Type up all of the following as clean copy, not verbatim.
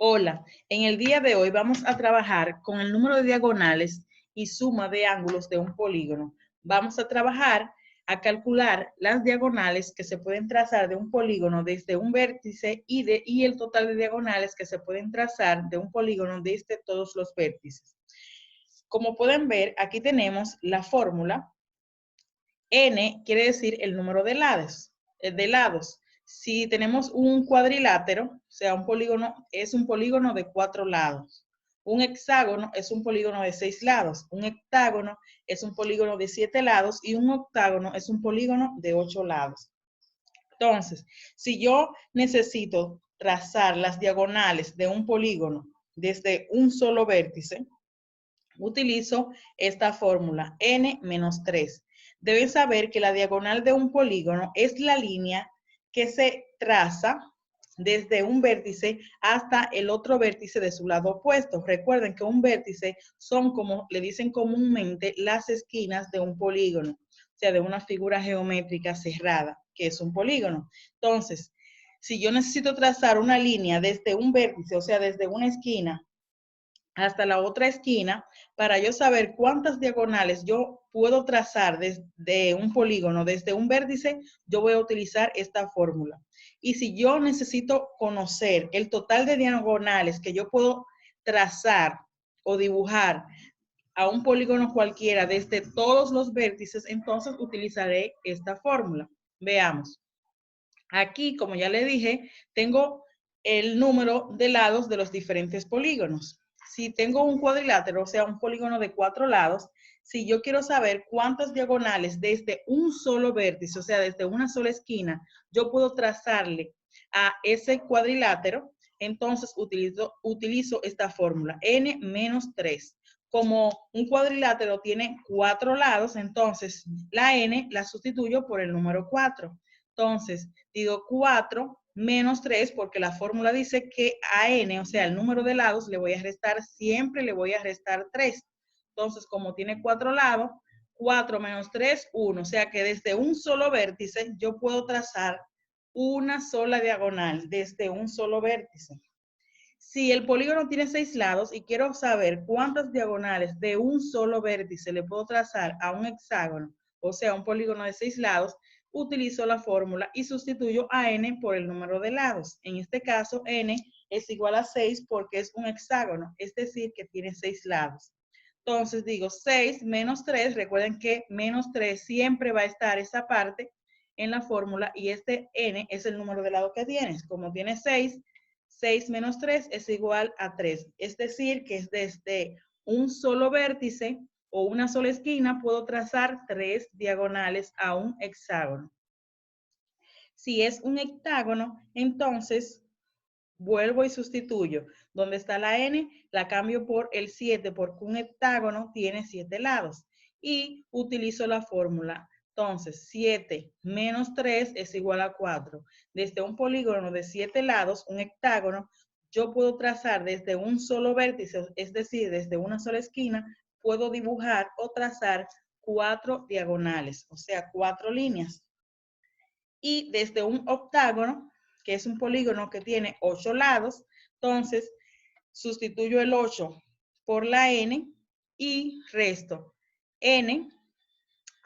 Hola, en el día de hoy vamos a trabajar con el número de diagonales y suma de ángulos de un polígono. Vamos a trabajar a calcular las diagonales que se pueden trazar de un polígono desde un vértice y el total de diagonales que se pueden trazar de un polígono desde todos los vértices. Como pueden ver, aquí tenemos la fórmula. N quiere decir el número de lados. Si tenemos un cuadrilátero, o sea, un polígono, es un polígono de 4 lados. Un hexágono es un polígono de 6 lados. Un heptágono es un polígono de 7 lados y un octágono es un polígono de 8 lados. Entonces, si yo necesito trazar las diagonales de un polígono desde un solo vértice, utilizo esta fórmula, n menos 3. Deben saber que la diagonal de un polígono es la línea que se traza desde un vértice hasta el otro vértice de su lado opuesto. Recuerden que un vértice son, como le dicen comúnmente, las esquinas de un polígono, o sea, de una figura geométrica cerrada, que es un polígono. Entonces, si yo necesito trazar una línea desde un vértice, o sea, desde una esquina hasta la otra esquina, para yo saber cuántas diagonales yo puedo trazar desde un polígono, desde un vértice, yo voy a utilizar esta fórmula. Y si yo necesito conocer el total de diagonales que yo puedo trazar o dibujar a un polígono cualquiera desde todos los vértices, entonces utilizaré esta fórmula. Veamos. Aquí, como ya le dije, tengo el número de lados de los diferentes polígonos. Si tengo un cuadrilátero, o sea, un polígono de 4 lados, si yo quiero saber cuántas diagonales desde un solo vértice, o sea, desde una sola esquina, yo puedo trazarle a ese cuadrilátero, entonces utilizo esta fórmula, n menos 3. Como un cuadrilátero tiene 4 lados, entonces la n la sustituyo por el número 4. Entonces, digo 4 menos 3 porque la fórmula dice que a n, o sea, el número de lados, siempre le voy a restar 3. Entonces, como tiene 4 lados, 4 menos 3, 1. O sea que desde un solo vértice yo puedo trazar una sola diagonal desde un solo vértice. Si el polígono tiene 6 lados y quiero saber cuántas diagonales de un solo vértice le puedo trazar a un hexágono, o sea, un polígono de 6 lados, utilizo la fórmula y sustituyo a n por el número de lados. En este caso, n es igual a 6 porque es un hexágono, es decir, que tiene 6 lados. Entonces digo 6 menos 3, recuerden que menos 3 siempre va a estar esa parte en la fórmula y este n es el número de lado que tienes. Como tiene 6, 6 menos 3 es igual a 3. Es decir, que es desde un solo vértice o una sola esquina puedo trazar 3 diagonales a un hexágono. Si es un hectágono, entonces vuelvo y sustituyo. Donde está la n, la cambio por el 7 porque un hectágono tiene 7 lados. Y utilizo la fórmula. Entonces, 7 menos 3 es igual a 4. Desde un polígono de 7 lados, un hectágono, yo puedo trazar desde un solo vértice, es decir, desde una sola esquina, puedo dibujar o trazar 4 diagonales, o sea, 4 líneas. Y desde un octágono, que es un polígono que tiene 8 lados, entonces sustituyo el 8 por la n y resto n,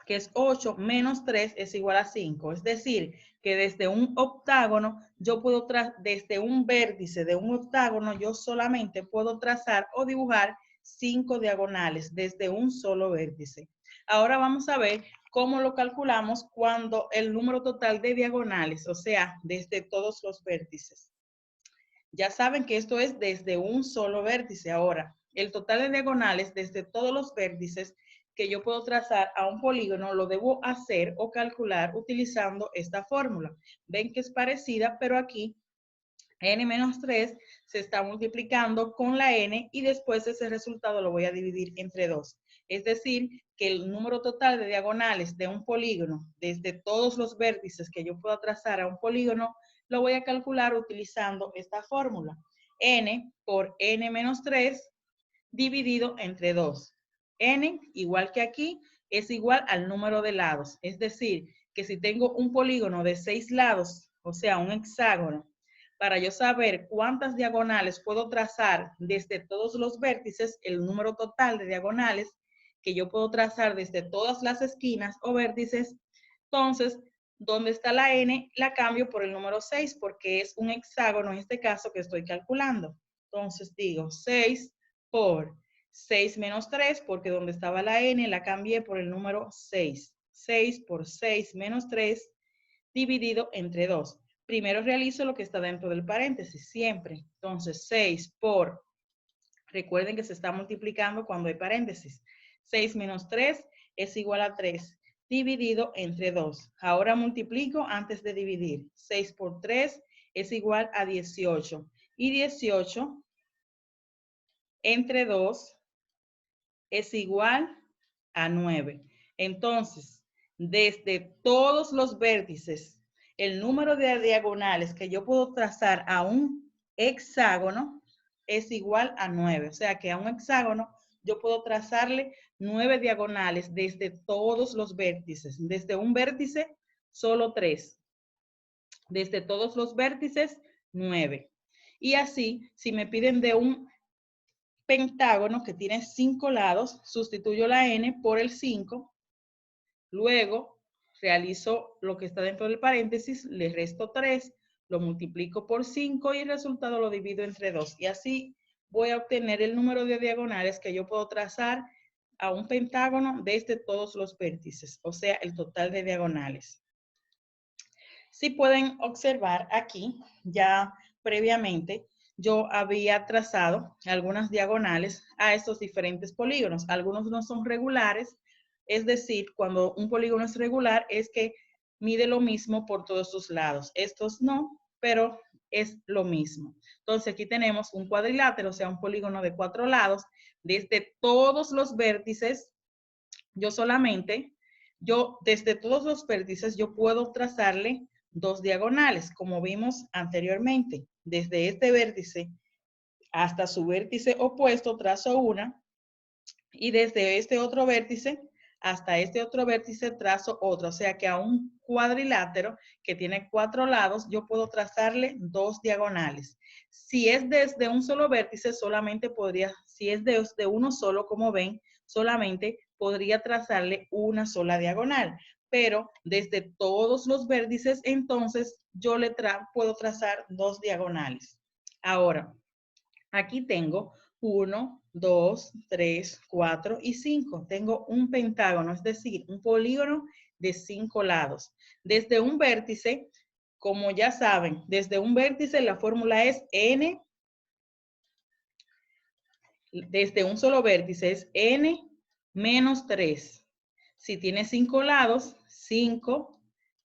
que es 8 menos 3 es igual a 5. Es decir, que desde un octágono, yo puedo desde un vértice de un octágono, yo solamente puedo trazar o dibujar 5 diagonales desde un solo vértice. Ahora vamos a ver cómo lo calculamos cuando el número total de diagonales, o sea, desde todos los vértices. Ya saben que esto es desde un solo vértice. Ahora, el total de diagonales desde todos los vértices que yo puedo trazar a un polígono lo debo hacer o calcular utilizando esta fórmula. Ven que es parecida, pero aquí n-3 se está multiplicando con la n y después ese resultado lo voy a dividir entre 2. Es decir, que el número total de diagonales de un polígono desde todos los vértices que yo pueda trazar a un polígono lo voy a calcular utilizando esta fórmula. N por n-3 dividido entre 2. N, igual que aquí, es igual al número de lados. Es decir, que si tengo un polígono de 6 lados, o sea, un hexágono, para yo saber cuántas diagonales puedo trazar desde todos los vértices, el número total de diagonales que yo puedo trazar desde todas las esquinas o vértices, entonces, ¿dónde está la n? La cambio por el número 6 porque es un hexágono en este caso que estoy calculando. Entonces digo 6 por 6 menos 3 porque donde estaba la n la cambié por el número 6. 6 por 6 menos 3 dividido entre 2. Primero realizo lo que está dentro del paréntesis, siempre. Entonces 6 por, recuerden que se está multiplicando cuando hay paréntesis. 6 menos 3 es igual a 3 dividido entre 2. Ahora multiplico antes de dividir. 6 por 3 es igual a 18. Y 18 entre 2 es igual a 9. Entonces, desde todos los vértices, el número de diagonales que yo puedo trazar a un hexágono es igual a 9. O sea que a un hexágono yo puedo trazarle 9 diagonales desde todos los vértices. Desde un vértice, solo 3. Desde todos los vértices, 9. Y así, si me piden de un pentágono que tiene 5 lados, sustituyo la n por el 5, luego realizo lo que está dentro del paréntesis, le resto 3, lo multiplico por 5 y el resultado lo divido entre 2. Y así voy a obtener el número de diagonales que yo puedo trazar a un pentágono desde todos los vértices, o sea, el total de diagonales. Si pueden observar aquí, ya previamente, yo había trazado algunas diagonales a estos diferentes polígonos. Algunos no son regulares, es decir, cuando un polígono es regular es que mide lo mismo por todos sus lados. Estos no, pero es lo mismo. Entonces aquí tenemos un cuadrilátero, o sea, un polígono de 4 lados. Desde todos los vértices, desde todos los vértices, yo puedo trazarle 2 diagonales, como vimos anteriormente. Desde este vértice hasta su vértice opuesto trazo una, y desde este otro vértice hasta este otro vértice trazo otro. O sea que a un cuadrilátero que tiene 4 lados, yo puedo trazarle 2 diagonales. Si es desde un solo vértice, solamente podría, si es desde uno solo, como ven, solamente podría trazarle una sola diagonal. Pero desde todos los vértices, entonces yo puedo trazar 2 diagonales. Ahora, aquí tengo 1, 2, 3, 4 y 5. Tengo un pentágono, es decir, un polígono de 5 lados. Desde un vértice, como ya saben, desde un vértice la fórmula es n, desde un solo vértice es n menos 3. Si tiene 5 lados, 5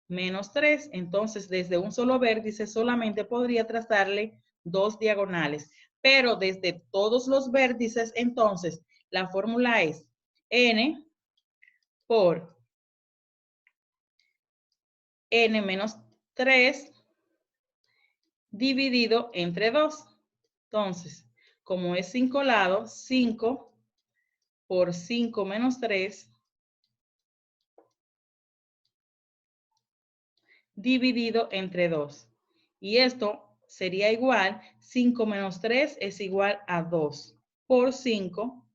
menos 3. Entonces, desde un solo vértice solamente podría trazarle 2 diagonales. Pero desde todos los vértices, entonces, la fórmula es n por n menos 3 dividido entre 2. Entonces, como es 5 lados, 5 por 5 menos 3 dividido entre 2. Y esto sería igual, 5 menos 3 es igual a 2 por 5,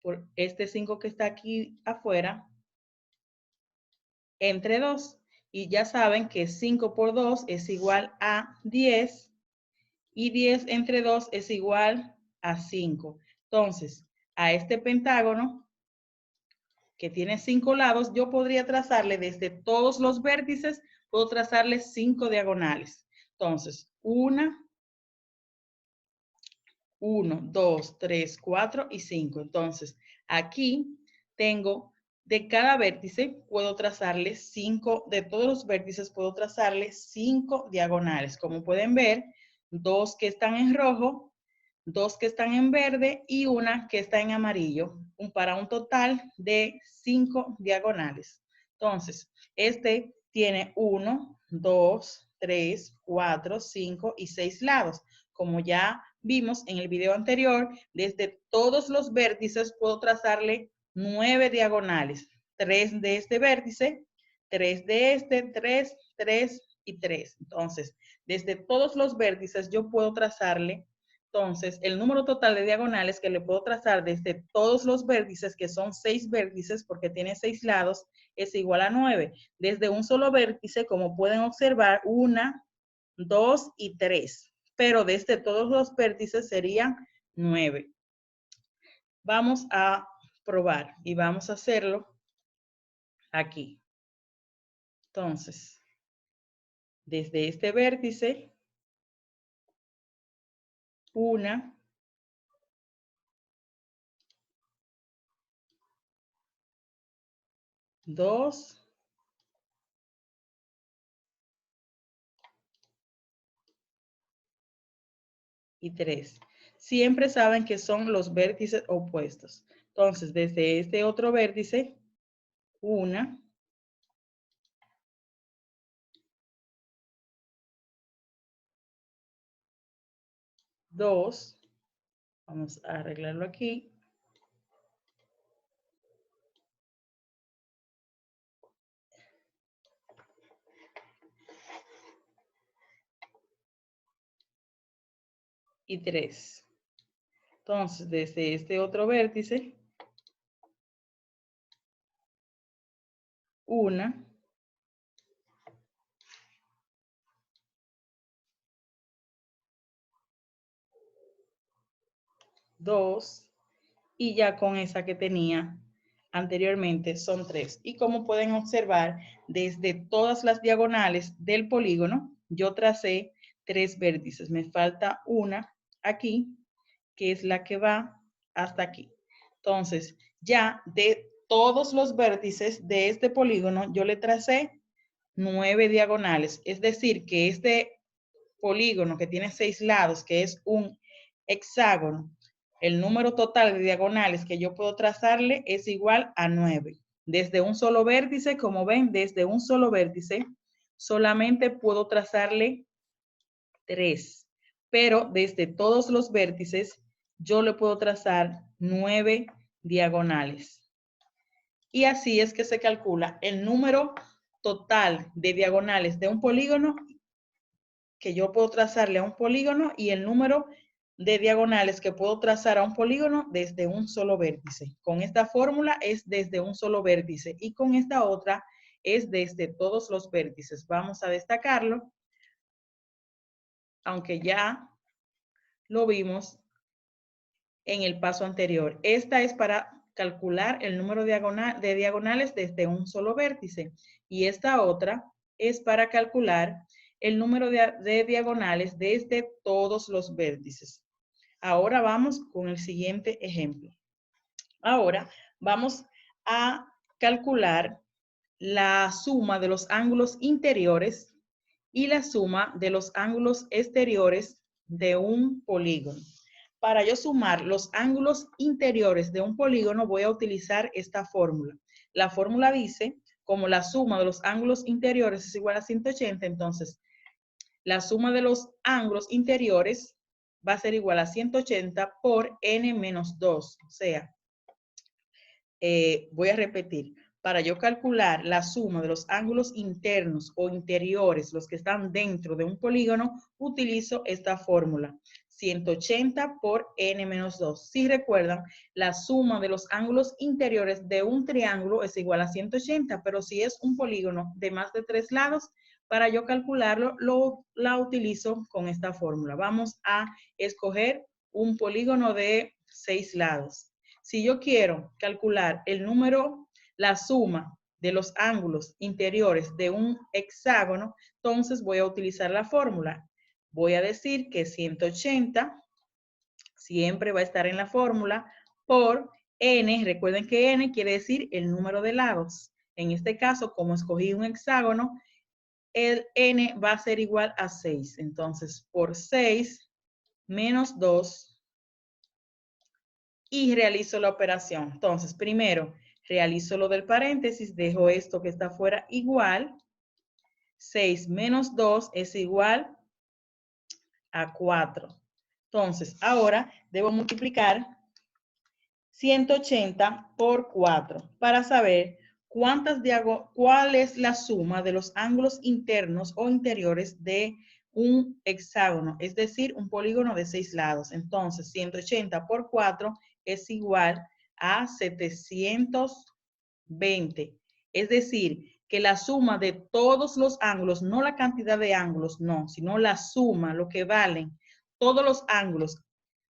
por este 5 que está aquí afuera, entre 2. Y ya saben que 5 por 2 es igual a 10 y 10 entre 2 es igual a 5. Entonces, a este pentágono que tiene 5 lados, yo podría trazarle desde todos los vértices, puedo trazarle 5 diagonales. Entonces, 1, 2, 3, 4 y 5. Entonces, aquí tengo de cada vértice, puedo trazarle 5, de todos los vértices puedo trazarle 5 diagonales. Como pueden ver, 2 que están en rojo, 2 que están en verde y una que está en amarillo, para un total de 5 diagonales. Entonces, este tiene 1, 2, 3, 4, 5 y 6 lados. Como ya vimos en el video anterior, desde todos los vértices puedo trazarle 9 diagonales. 3 de este vértice, 3 de este, 3, 3 y 3. Entonces, desde todos los vértices yo puedo trazarle, entonces, el número total de diagonales que le puedo trazar desde todos los vértices, que son 6 vértices porque tiene 6 lados, es igual a 9. Desde un solo vértice, como pueden observar, 1, 2 y 3. Pero desde todos los vértices serían 9. Vamos a probar y vamos a hacerlo aquí. Entonces, desde este vértice, 1, 2 y 3. Siempre saben que son los vértices opuestos. Entonces, desde este otro vértice, 1, 2, vamos a arreglarlo aquí, y 3. Entonces, desde este otro vértice, 1, 2, y ya con esa que tenía anteriormente son 3. Y como pueden observar, desde todas las diagonales del polígono, yo tracé 3 vértices. Me falta una aquí, que es la que va hasta aquí. Entonces, ya de todos los vértices de este polígono, yo le tracé 9 diagonales. Es decir, que este polígono que tiene 6 lados, que es un hexágono, el número total de diagonales que yo puedo trazarle es igual a 9. Desde un solo vértice, como ven, desde un solo vértice, solamente puedo trazarle 3. Pero desde todos los vértices, yo le puedo trazar 9 diagonales. Y así es que se calcula el número total de diagonales de un polígono que yo puedo trazarle a un polígono y el número de diagonales que puedo trazar a un polígono desde un solo vértice. Con esta fórmula es desde un solo vértice y con esta otra es desde todos los vértices. Vamos a destacarlo, aunque ya lo vimos en el paso anterior. Esta es para calcular el número de diagonales desde un solo vértice y esta otra es para calcular el número de diagonales desde todos los vértices. Ahora vamos con el siguiente ejemplo. Ahora vamos a calcular la suma de los ángulos interiores y la suma de los ángulos exteriores de un polígono. Para yo sumar los ángulos interiores de un polígono voy a utilizar esta fórmula. La fórmula dice, como la suma de los ángulos interiores es igual a 180, entonces la suma de los ángulos interiores va a ser igual a 180 por n menos 2. O sea, voy a repetir. Para yo calcular la suma de los ángulos internos o interiores, los que están dentro de un polígono, utilizo esta fórmula. 180 por n menos 2. Si recuerdan, la suma de los ángulos interiores de un triángulo es igual a 180, pero si es un polígono de más de 3 lados, para yo calcularlo, la utilizo con esta fórmula. Vamos a escoger un polígono de 6 lados. Si yo quiero calcular el número, la suma de los ángulos interiores de un hexágono, entonces voy a utilizar la fórmula. Voy a decir que 180 siempre va a estar en la fórmula por n. Recuerden que n quiere decir el número de lados. En este caso, como escogí un hexágono, el n va a ser igual a 6. Entonces, por 6 menos 2 y realizo la operación. Entonces, primero realizo lo del paréntesis, dejo esto que está afuera igual. 6 menos 2 es igual a 4. Entonces, ahora debo multiplicar 180 por 4 para saber ¿cuál es la suma de los ángulos internos o interiores de un hexágono? Es decir, un polígono de 6 lados. Entonces, 180 por 4 es igual a 720. Es decir, que la suma de todos los ángulos, no la cantidad de ángulos, no, sino la suma, lo que valen todos los ángulos,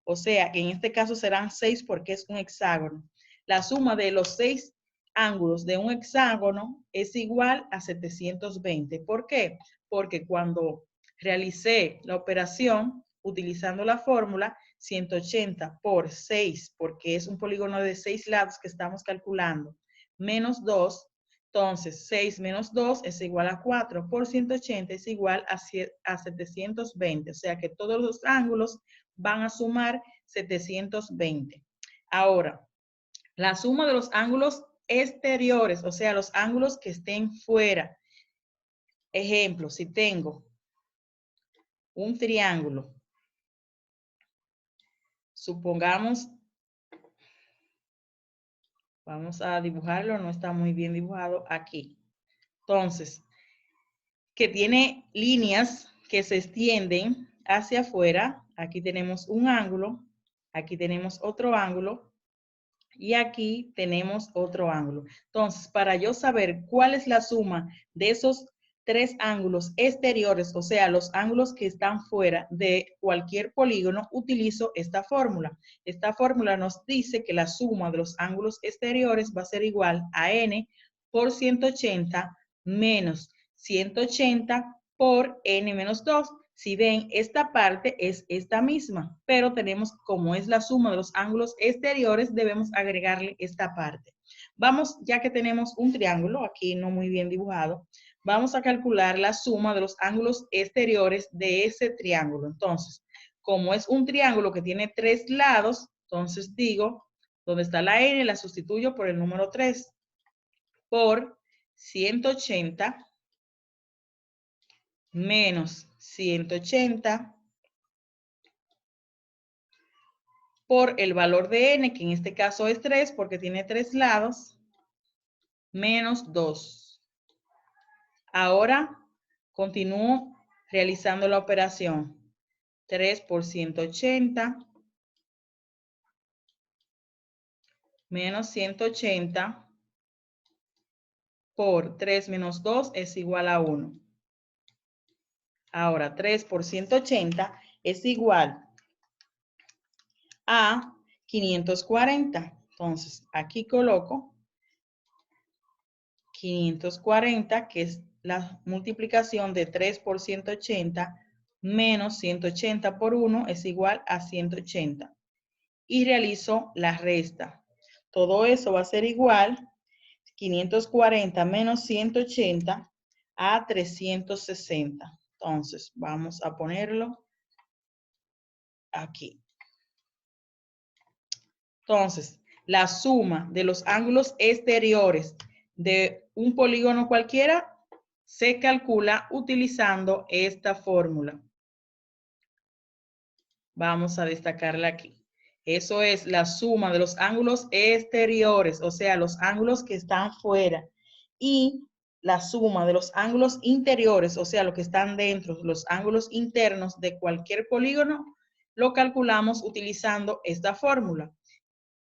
o sea, que en este caso serán 6 porque es un hexágono. La suma de los 6 ángulos de un hexágono es igual a 720. ¿Por qué? Porque cuando realicé la operación utilizando la fórmula 180 por 6, porque es un polígono de 6 lados que estamos calculando, menos 2, entonces 6 menos 2 es igual a 4, por 180 es igual a 720, o sea que todos los ángulos van a sumar 720. Ahora, la suma de los ángulos exteriores, o sea, los ángulos que estén fuera. Ejemplo, si tengo un triángulo, supongamos, vamos a dibujarlo, no está muy bien dibujado aquí. Entonces, que tiene líneas que se extienden hacia afuera. Aquí tenemos un ángulo, aquí tenemos otro ángulo y aquí tenemos otro ángulo. Entonces, para yo saber cuál es la suma de esos 3 ángulos exteriores, o sea, los ángulos que están fuera de cualquier polígono, utilizo esta fórmula. Esta fórmula nos dice que la suma de los ángulos exteriores va a ser igual a n por 180 menos 180 por n menos 2. Si ven, esta parte es esta misma, pero tenemos, como es la suma de los ángulos exteriores, debemos agregarle esta parte. Vamos, ya que tenemos un triángulo, aquí no muy bien dibujado, vamos a calcular la suma de los ángulos exteriores de ese triángulo. Entonces, como es un triángulo que tiene 3 lados, entonces digo, donde está la n, la sustituyo por el número 3, por 180 menos 180 por el valor de n, que en este caso es 3 porque tiene 3 lados, menos 2. Ahora continúo realizando la operación. 3 por 180 menos 180 por 3 menos 2 es igual a 1. Ahora 3 por 180 es igual a 540. Entonces aquí coloco 540, que es la multiplicación de 3 por 180 menos 180 por 1 es igual a 180. Y realizo la resta. Todo eso va a ser igual 540 menos 180 a 360. Entonces, vamos a ponerlo aquí. Entonces, la suma de los ángulos exteriores de un polígono cualquiera se calcula utilizando esta fórmula. Vamos a destacarla aquí. Eso es la suma de los ángulos exteriores, o sea, los ángulos que están fuera. Y la suma de los ángulos interiores, o sea, los que están dentro, los ángulos internos de cualquier polígono, lo calculamos utilizando esta fórmula.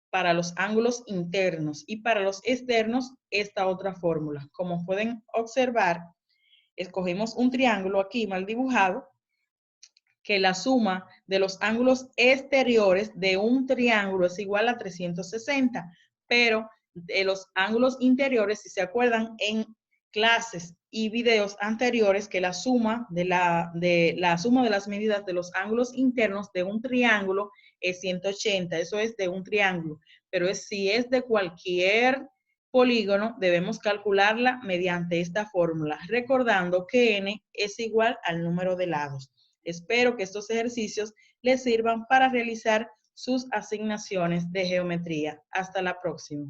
Para los ángulos internos y para los externos, esta otra fórmula. Como pueden observar, escogimos un triángulo aquí mal dibujado, que la suma de los ángulos exteriores de un triángulo es igual a 360, pero de los ángulos interiores, si se acuerdan en clases y videos anteriores, que la suma de las medidas de los ángulos internos de un triángulo es 180, eso es de un triángulo, pero si es de cualquier polígono, debemos calcularla mediante esta fórmula, recordando que n es igual al número de lados. Espero que estos ejercicios les sirvan para realizar sus asignaciones de geometría. Hasta la próxima.